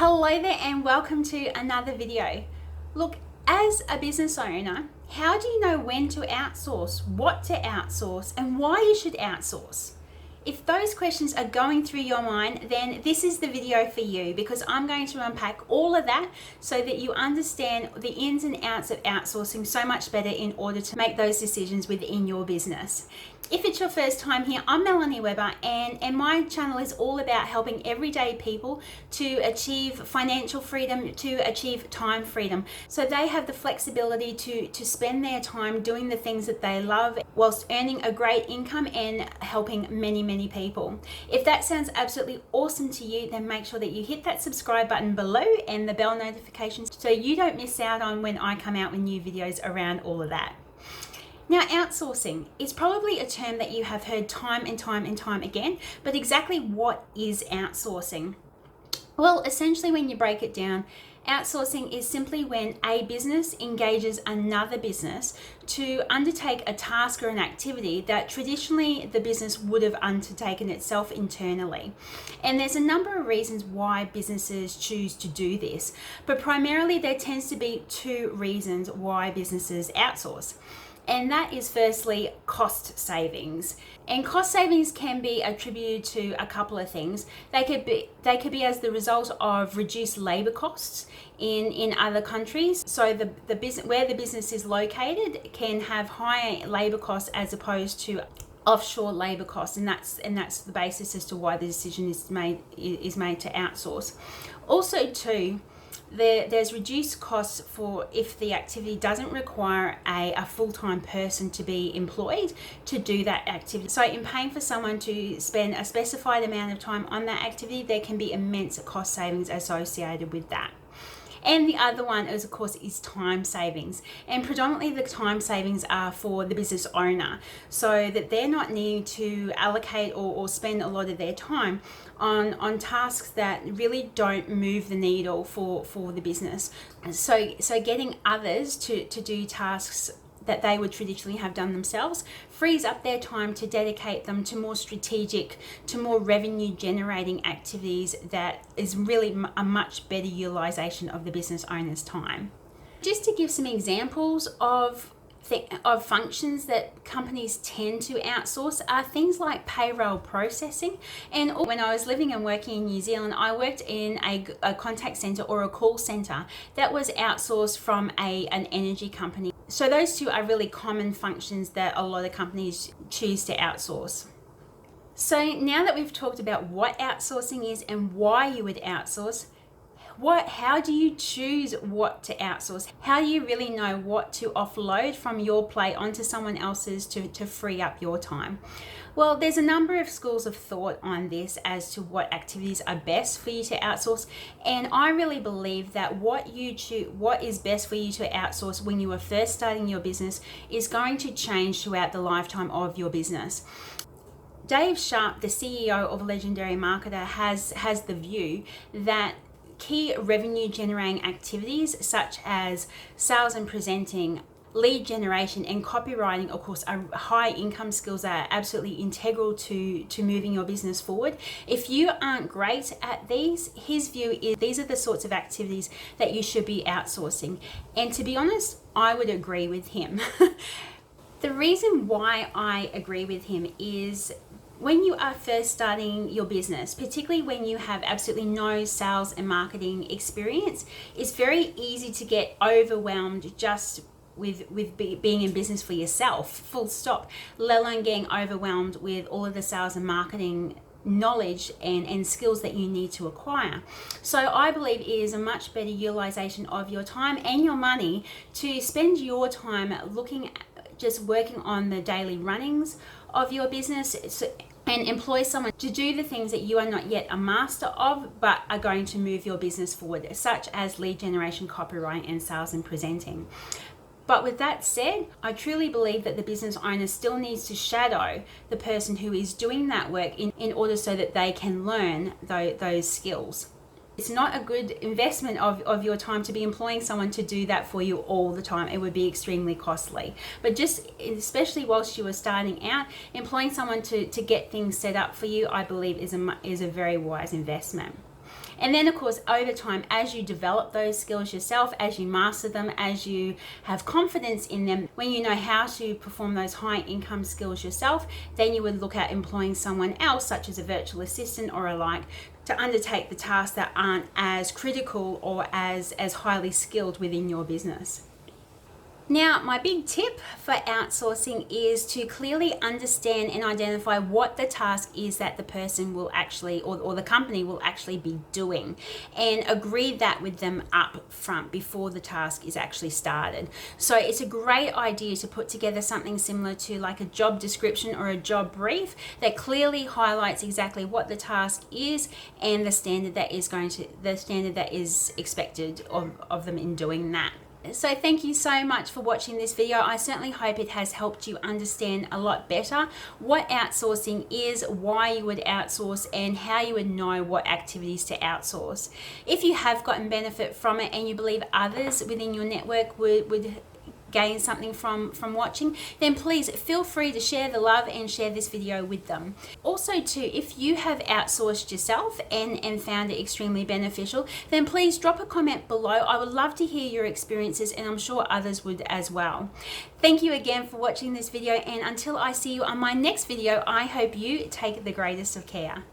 Hello there and welcome to another video. Look, as a business owner, how do you know when to outsource, what to outsource, and why you should outsource? If those questions are going through your mind, then this is the video for you, because I'm going to unpack all of that so that you understand the ins and outs of outsourcing so much better in order to make those decisions within your business. If it's your first time here, I'm Melanie Webber, and my channel is all about helping everyday people to achieve financial freedom, to achieve time freedom, so they have the flexibility to spend their time doing the things that they love whilst earning a great income and helping many people. If that sounds absolutely awesome to you, then make sure that you hit that subscribe button below and the bell notifications so you don't miss out on when I come out with new videos around all of that. Now, outsourcing is probably a term that you have heard time and time again, but exactly what is outsourcing? Well, essentially when you break it down, outsourcing is simply when a business engages another business to undertake a task or an activity that traditionally the business would have undertaken itself internally. And there's a number of reasons why businesses choose to do this, but primarily there tends to be two reasons why businesses outsource. And that is firstly cost savings. And cost savings can be attributed to a couple of things. They could be as the result of reduced labor costs in other countries. So the business where the business is located can have higher labor costs as opposed to offshore labor costs, and that's the basis as to why the decision is made to outsource. Also too, there's reduced costs for if the activity doesn't require a full-time person to be employed to do that activity. So in paying for someone to spend a specified amount of time on that activity, there can be immense cost savings associated with that. And the other one is, of course, is time savings. And predominantly the time savings are for the business owner, so that they're not needing to allocate or spend a lot of their time on tasks that really don't move the needle for the business. So getting others to do tasks that they would traditionally have done themselves frees up their time to dedicate them to more strategic, to more revenue generating activities that is really a much better utilization of the business owner's time. Just to give some examples of functions that companies tend to outsource are things like payroll processing. And when I was living and working in New Zealand, I worked in a contact center or a call center that was outsourced from an energy company. So those two are really common functions that a lot of companies choose to outsource. So now that we've talked about what outsourcing is and why you would outsource, how do you choose what to outsource? How do you really know what to offload from your plate onto someone else's to free up your time? Well, there's a number of schools of thought on this as to what activities are best for you to outsource. And I really believe that what is best for you to outsource when you are first starting your business is going to change throughout the lifetime of your business. Dave Sharp, the CEO of Legendary Marketer, has the view that key revenue generating activities such as sales and presenting, lead generation, and copywriting, of course, are high income skills that are absolutely integral to moving your business forward. If you aren't great at these, his view is these are the sorts of activities that you should be outsourcing. And to be honest, I would agree with him. The reason why I agree with him is when you are first starting your business, particularly when you have absolutely no sales and marketing experience, it's very easy to get overwhelmed just with being in business for yourself, full stop, let alone getting overwhelmed with all of the sales and marketing knowledge and skills that you need to acquire. So I believe it is a much better utilization of your time and your money to spend your time just working on the daily runnings of your business and employ someone to do the things that you are not yet a master of but are going to move your business forward, such as lead generation, copywriting, and sales and presenting. But with that said, I truly believe that the business owner still needs to shadow the person who is doing that work in order so that they can learn those skills. It's not a good investment of your time to be employing someone to do that for you all the time. It would be extremely costly. But just especially whilst you are starting out, employing someone to get things set up for you, I believe is a very wise investment. And then of course, over time, as you develop those skills yourself, as you master them, as you have confidence in them, when you know how to perform those high income skills yourself, then you would look at employing someone else, such as a virtual assistant or a like, to undertake the tasks that aren't as critical or as highly skilled within your business. Now, my big tip for outsourcing is to clearly understand and identify what the task is that the person will actually, or the company will actually be doing, and agree that with them up front before the task is actually started. So it's a great idea to put together something similar to like a job description or a job brief that clearly highlights exactly what the task is and the standard that is expected of them in doing that. So thank you so much for watching this video. I certainly hope it has helped you understand a lot better what outsourcing is, why you would outsource, and how you would know what activities to outsource. If you have gotten benefit from it and you believe others within your network would gain something from watching, then please feel free to share the love and share this video with them. Also too, if you have outsourced yourself and found it extremely beneficial, then please drop a comment below. I would love to hear your experiences, and I'm sure others would as well. Thank you again for watching this video, and until I see you on my next video, I hope you take the greatest of care.